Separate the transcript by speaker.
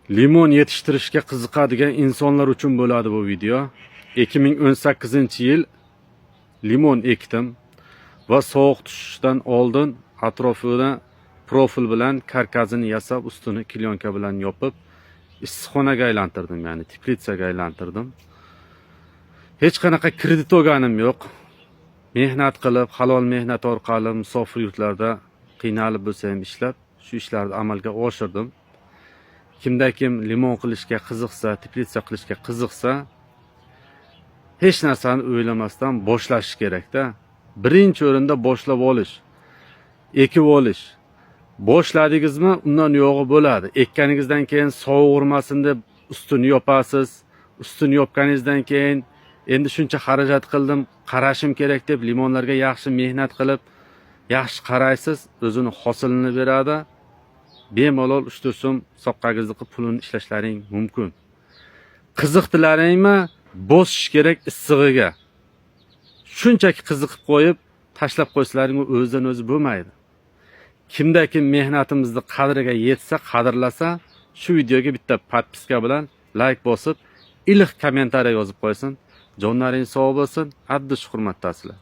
Speaker 1: Limon yetishtirishga qiziqadigan insonlar uchun bo'ladi bu video. 2018-yil limon ekdim va sovuq tushishdan oldin atrofini profil bilan karkazini yasab, ustini klienka bilan yopib, issiqxonaga aylantirdim, ya'ni teplitsaga aylantirdim. Hech qanaqa kredit olganim yo'q. Mehnat qilib, halol mehnat orqali musofir yurtlarda qiynalib bo'lsa ham ishlab, shu ishlarni amalga oshirdim. Kim limon qilishga qiziqsa, teplitsa qilishga qiziqsa, hech narsani o'ylamasdan boshlash kerak-da. Birinchi o'rinda boshlab olish, ekib olish. Boshladingizmi, undan yo'g'i bo'ladi. Ekkaningizdan keyin sovuq urmasin deb ustini yopasiz. Ustini yopganingizdan keyin endi shuncha xarajat qildim, qarashim kerak deb limonlarga yaxshi mehnat qilib, yaxshi qaraysiz, o'zini hosilini beradi. Bemalol 3-4 so'm soqqangizni qilib pulini ishlashlaring mumkin. Qiziqdilaringmi? Bosish kerak issig'iga. Shunchaki qiziqib qo'yib, tashlab qo'ysalaring o'zidan o'zi bo'lmaydi. Kim mehnatimizni qadriga yetsa, qadrlasa, shu videoga bitta podpiska bilan like bosib, iliq kommentariy yozib qo'ysin. Jonlaring sog' bo'lsin. Addish hurmatdasizlar.